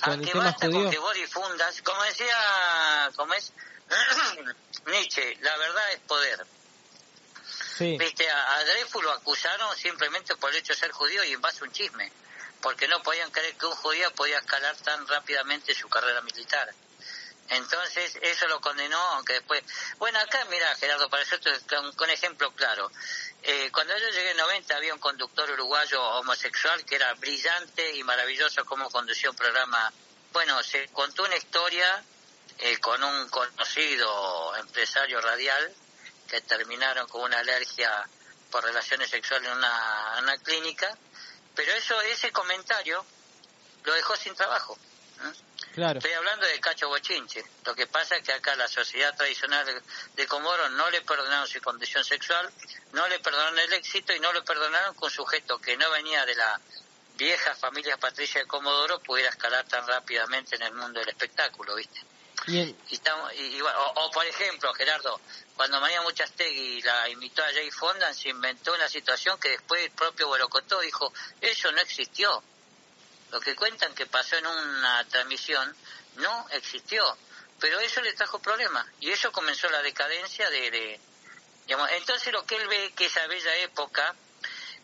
¿Con el que tema basta judío? con que vos difundas, como decía, Nietzsche, la verdad es poder. Sí. Viste, a Dreyfus lo acusaron simplemente por el hecho de ser judío y en base a un chisme, porque no podían creer que un judío podía escalar tan rápidamente su carrera militar. Entonces eso lo condenó, aunque después... Bueno, acá mira, Gerardo, para hacerte con ejemplo claro, cuando yo llegué en 90 había un conductor uruguayo homosexual que era brillante y maravilloso como conducía un programa. Bueno, se contó una historia con un conocido empresario radial que terminaron con una alergia por relaciones sexuales en una clínica, pero ese comentario lo dejó sin trabajo. Claro. Estoy hablando de Cacho Bochinche. Lo que pasa es que acá la sociedad tradicional de Comodoro no le perdonaron su condición sexual, no le perdonaron el éxito y no le perdonaron que un sujeto que no venía de la vieja familia patricia de Comodoro pudiera escalar tan rápidamente en el mundo del espectáculo, ¿viste? O por ejemplo, Gerardo, cuando María Muchastegui la invitó a Jay Fonda, se inventó una situación que después el propio Borocotó dijo, eso no existió. Lo que cuentan que pasó en una transmisión no existió, pero eso le trajo problemas y eso comenzó la decadencia digamos, entonces lo que él ve que esa bella época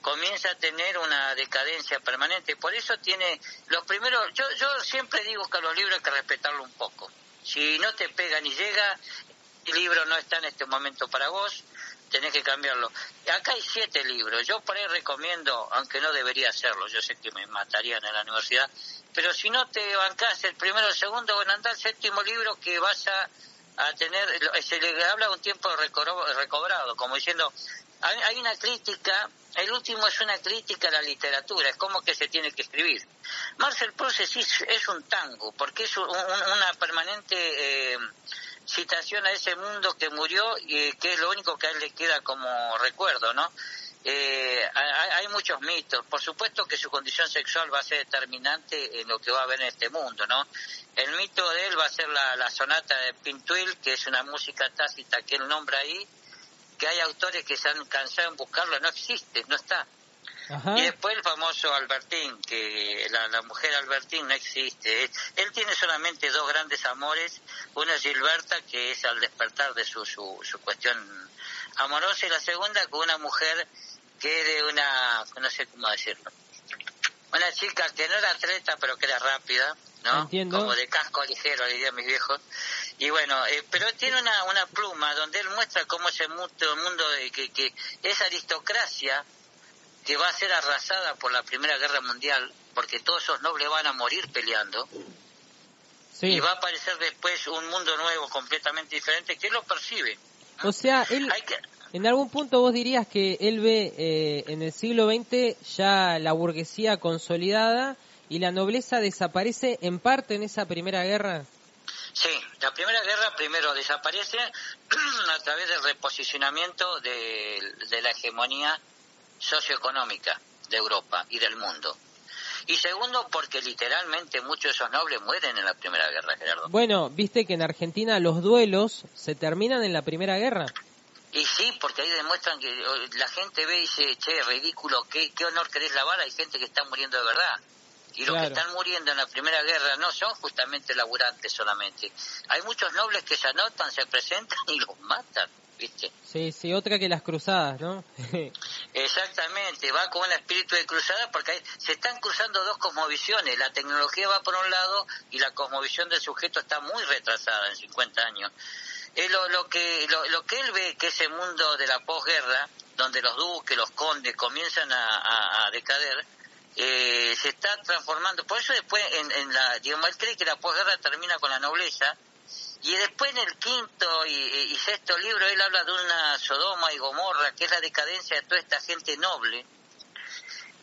comienza a tener una decadencia permanente, por eso tiene los primeros, yo siempre digo que a los libros hay que respetarlo un poco, si no te pega ni llega, el libro no está en este momento para vos, tenés que cambiarlo. Acá hay 7 libros, yo por ahí recomiendo, aunque no debería hacerlo, yo sé que me matarían en la universidad, pero si no te bancás el primero o el segundo, bueno, anda al 7º libro que vas a tener, se le habla de un tiempo recobrado, como diciendo, hay una crítica, el último es una crítica a la literatura, es como que se tiene que escribir. Marcel Proust es un tango, porque es una permanente... citación a ese mundo que murió y que es lo único que a él le queda como recuerdo, ¿no? Hay muchos mitos, por supuesto que su condición sexual va a ser determinante en lo que va a haber en este mundo, ¿no? El mito de él va a ser la sonata de Pintuil, que es una música tácita que él nombra ahí, que hay autores que se han cansado en buscarlo, no existe, no está. Ajá. Y después el famoso Albertín, que la mujer Albertín no existe. Él tiene solamente 2 grandes amores, uno es Gilberta, que es al despertar de su cuestión amorosa, y la segunda con una mujer que es de no sé cómo decirlo, una chica que no era atleta pero que era rápida, ¿no? Entiendo. Como de casco ligero, dirían mis viejos. Y bueno, pero tiene una pluma donde él muestra cómo ese mundo que esa aristocracia que va a ser arrasada por la Primera Guerra Mundial, porque todos esos nobles van a morir peleando, sí. Y va a aparecer después un mundo nuevo completamente diferente que él lo percibe. O sea, en algún punto vos dirías que él ve en el siglo XX ya la burguesía consolidada y la nobleza desaparece en parte en esa Primera Guerra. Sí, la Primera Guerra primero desaparece a través del reposicionamiento de la hegemonía socioeconómica de Europa y del mundo. Y segundo, porque literalmente muchos de esos nobles mueren en la Primera Guerra, Gerardo. Bueno, viste que en Argentina los duelos se terminan en la Primera Guerra. Y sí, porque ahí demuestran que la gente ve y dice, che, ridículo, ¿qué honor querés lavar? Hay gente que está muriendo de verdad. Y los que están muriendo en la Primera Guerra no son justamente laburantes solamente. Hay muchos nobles que se anotan, se presentan y los matan, ¿viste? Sí, otra que las cruzadas, ¿no? Exactamente, va con un espíritu de cruzada porque se están cruzando 2 cosmovisiones. La tecnología va por un lado y la cosmovisión del sujeto está muy retrasada en 50 años. Lo que él ve, que ese mundo de la posguerra, donde los duques, los condes comienzan a decader, se está transformando. Por eso después, digamos, él cree que la posguerra termina con la nobleza, y después en el 5º y 6º libro él habla de una Sodoma y Gomorra, que es la decadencia de toda esta gente noble,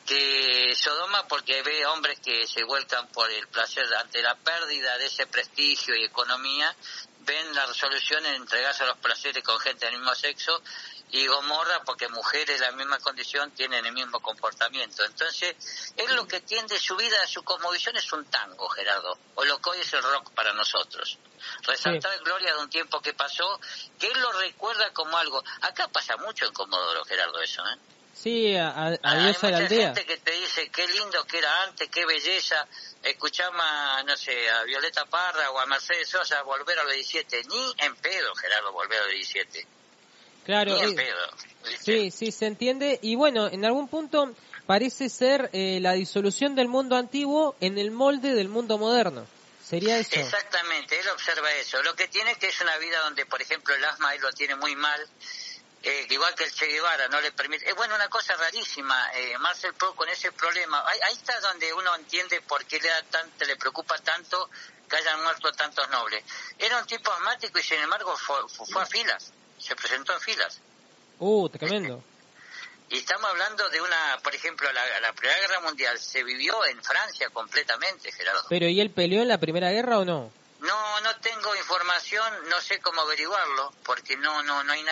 que Sodoma porque ve hombres que se vuelcan por el placer ante la pérdida de ese prestigio y economía, ven la resolución en entregarse a los placeres con gente del mismo sexo, y Gomorra porque mujeres de la misma condición tienen el mismo comportamiento. Entonces, él lo que tiende su vida, su cosmovisión es un tango, Gerardo, o lo que hoy es el rock para nosotros. Resaltar gloria de un tiempo que pasó, que él lo recuerda como algo. Acá pasa mucho en Comodoro, Gerardo, eso, ¿eh? Sí, adiós a la aldea. Hay mucha gente que te dice qué lindo que era antes, qué belleza. Escuchamos, no sé, a Violeta Parra o a Mercedes Sosa volver a los 17. Ni en pedo, Gerardo, volver a los 17. Claro, Ni en pedo. Sí, se entiende. Y bueno, en algún punto parece ser la disolución del mundo antiguo en el molde del mundo moderno. ¿Sería eso? Exactamente, él observa eso. Lo que tiene es que es una vida donde, por ejemplo, el asma él lo tiene muy mal. Igual que el Che Guevara no le permite, bueno, una cosa rarísima, Marcel Proust con ese problema, ahí está donde uno entiende por qué le preocupa tanto que hayan muerto tantos nobles. Era un tipo asmático y sin embargo fue a filas, se presentó en filas. Tremendo. Y estamos hablando de por ejemplo, la Primera Guerra Mundial se vivió en Francia completamente, Gerardo. Pero ¿y él peleó en la Primera Guerra o no? No tengo información, no sé cómo averiguarlo, porque no hay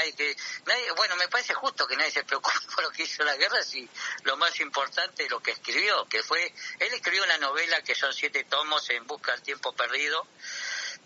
bueno, me parece justo que nadie se preocupe por lo que hizo la guerra, si lo más importante es lo que escribió, él escribió una novela que son 7 tomos, En busca del tiempo perdido,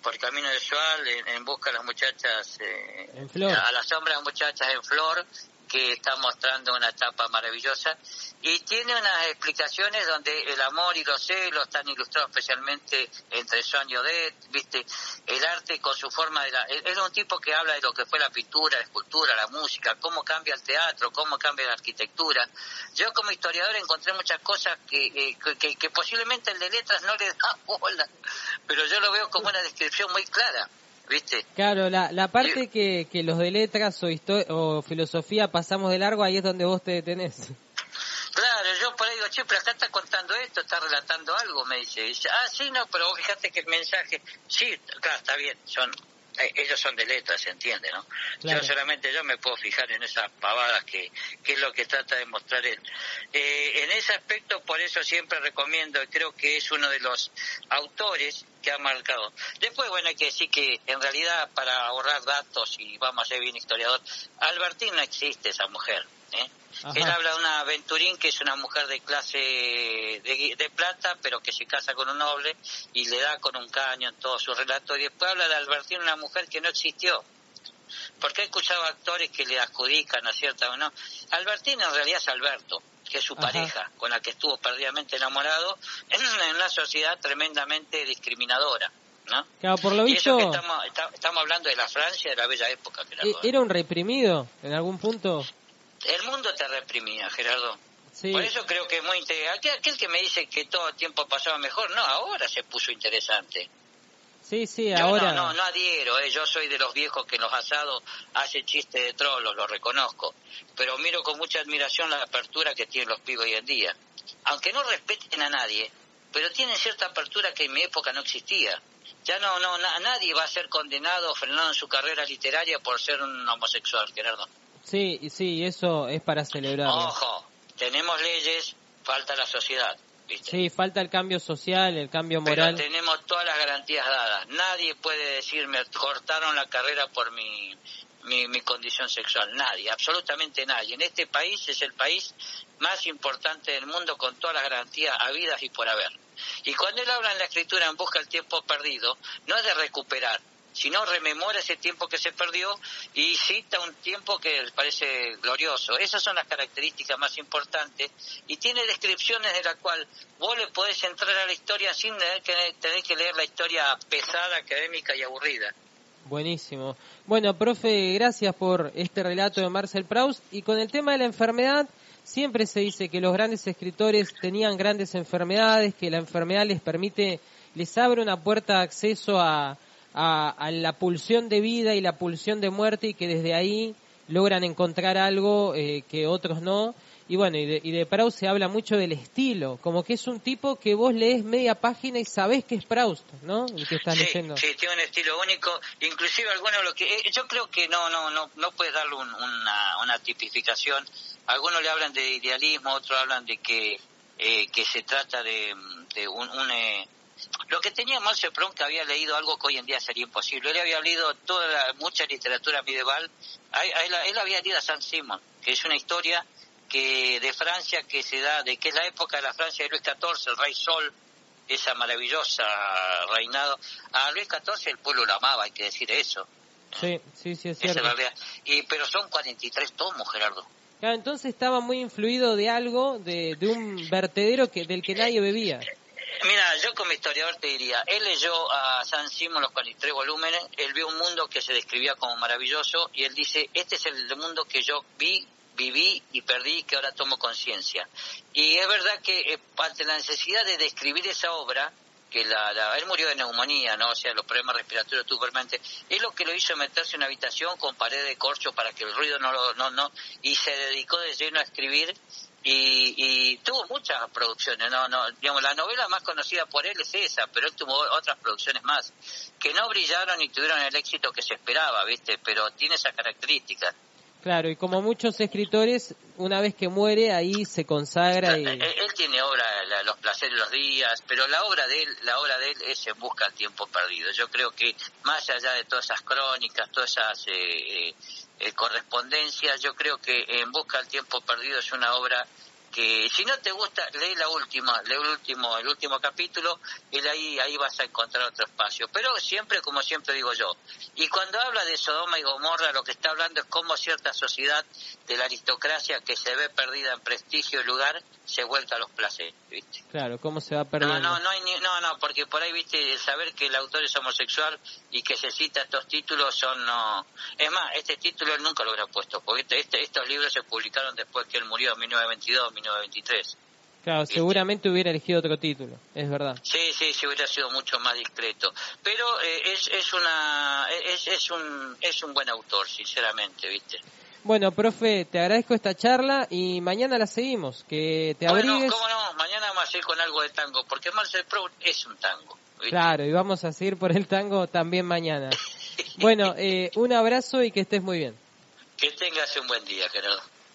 por Camino de Sual, en busca de las muchachas, en Flor. A la sombra de las muchachas en Flor, que está mostrando una etapa maravillosa, y tiene unas explicaciones donde el amor y los celos están ilustrados especialmente entre Swann y Odette, ¿viste? El arte con su forma es un tipo que habla de lo que fue la pintura, la escultura, la música, cómo cambia el teatro, cómo cambia la arquitectura. Yo como historiador encontré muchas cosas que posiblemente el de letras no le da bola, pero yo lo veo como una descripción muy clara, ¿viste? Claro, la parte que los de letras o filosofía pasamos de largo, ahí es donde vos te detenés. Claro, yo por ahí digo, che, pero acá está contando esto, está relatando algo, me dice. Y dice, sí, no, pero vos fíjate que el mensaje, sí, claro, está bien, ellos son de letras, se entiende, ¿no? Claro. Yo me puedo fijar en esas pavadas que es lo que trata de mostrar él. En ese aspecto, por eso siempre recomiendo, y creo que es uno de los autores que ha marcado. Después, bueno, hay que decir que en realidad, para ahorrar datos, y vamos a ser bien historiador, Albertín no existe esa mujer, ¿eh? Él habla de una Venturín, que es una mujer de clase de plata, pero que se casa con un noble y le da con un caño en todo su relato. Y después habla de Albertín, una mujer que no existió. Porque he escuchado actores que le adjudican a cierta o no. Albertín en realidad es Alberto, que es su pareja, con la que estuvo perdidamente enamorado, en una sociedad tremendamente discriminadora, ¿no? Claro, por lo visto... Y eso que estamos hablando de la Francia de la bella época. ¿Era un reprimido en algún punto? El mundo te reprimía, Gerardo. Sí. Por eso creo que es muy interesante. Aquel que me dice que todo el tiempo pasaba mejor, no, ahora se puso interesante. Sí, ahora... No adhiero, yo soy de los viejos que en los asados hace chiste de trolos, lo reconozco. Pero miro con mucha admiración la apertura que tienen los pibes hoy en día. Aunque no respeten a nadie, pero tienen cierta apertura que en mi época no existía. Ya nadie va a ser condenado o frenado en su carrera literaria por ser un homosexual, Gerardo. Sí, eso es para celebrarlo. Ojo, tenemos leyes, falta la sociedad, ¿viste? Sí, falta el cambio social, el cambio moral. Pero tenemos todas las garantías dadas. Nadie puede decirme, cortaron la carrera por mi condición sexual. Nadie, absolutamente nadie. En este país es el país más importante del mundo con todas las garantías habidas y por haber. Y cuando él habla en la escritura En busca del tiempo perdido, no es de recuperar, sino rememora ese tiempo que se perdió y cita un tiempo que parece glorioso. Esas son las características más importantes y tiene descripciones de la cual vos le podés entrar a la historia sin tener que leer la historia pesada, académica y aburrida. Buenísimo. Bueno, profe, gracias por este relato de Marcel Proust. Y con el tema de la enfermedad, siempre se dice que los grandes escritores tenían grandes enfermedades, que la enfermedad les abre una puerta de acceso a la pulsión de vida y la pulsión de muerte, y que desde ahí logran encontrar algo que otros no. Y bueno, y de Proust se habla mucho del estilo, como que es un tipo que vos lees media página y sabés que es Proust, ¿no? El que estás leyendo. Sí, tiene un estilo único, inclusive algunos yo creo que no puedes darle una tipificación. Algunos le hablan de idealismo, otros hablan de que se trata de Lo que tenía Marcel Proust, que había leído algo que hoy en día sería imposible. Él había leído mucha literatura medieval. Él había leído a Saint-Simon, que es una historia de Francia que se da, que es la época de la Francia de Luis XIV, el rey Sol, esa maravillosa reinado. A Luis XIV el pueblo lo amaba, hay que decir eso. Sí, es cierto. Esa es la realidad. Pero son 43 tomos, Gerardo. Claro, entonces estaba muy influido de algo, de un vertedero del que nadie bebía. Mira, yo como historiador te diría, él leyó a Saint-Simon los 43 volúmenes, él vio un mundo que se describía como maravilloso y él dice, este es el mundo que yo viví y perdí, que ahora tomo conciencia. Y es verdad que ante la necesidad de describir esa obra, que él murió de neumonía, ¿no? O sea, los problemas respiratorios tuvo permanentes. Es lo que lo hizo meterse en una habitación con pared de corcho para que el ruido no, y se dedicó de lleno a escribir y tuvo muchas producciones, digamos, la novela más conocida por él es esa, pero él tuvo otras producciones más que no brillaron ni tuvieron el éxito que se esperaba, ¿viste? Pero tiene esa característica. Claro, y como muchos escritores, una vez que muere, ahí se consagra y... Él tiene obra, Los placeres de los días, pero la obra de él es En busca del tiempo perdido. Yo creo que más allá de todas esas crónicas, todas esas correspondencias, yo creo que En busca del tiempo perdido es una obra que si no te gusta, lee el último capítulo y ahí vas a encontrar otro espacio. Pero siempre, como siempre digo yo, y cuando habla de Sodoma y Gomorra, lo que está hablando es cómo cierta sociedad de la aristocracia que se ve perdida en prestigio y lugar, se vuelca a los placeres, ¿viste? Claro, cómo se va perdiendo. No, porque por ahí, ¿viste? El saber que el autor es homosexual y que se cita estos títulos Es más, este título él nunca lo hubiera puesto, porque estos libros se publicaron después que él murió en 1922, 1923. Claro, seguramente hubiera elegido otro título, es verdad. Sí, hubiera sido mucho más discreto. Pero es un buen autor, sinceramente, ¿viste? Bueno, profe, te agradezco esta charla y mañana la seguimos, que te abrigues. Bueno, cómo no, mañana vamos a ir con algo de tango, porque Marcel Proust es un tango, ¿viste? Claro, y vamos a seguir por el tango también mañana. Bueno, un abrazo y que estés muy bien. Que tengas un buen día, Gerardo.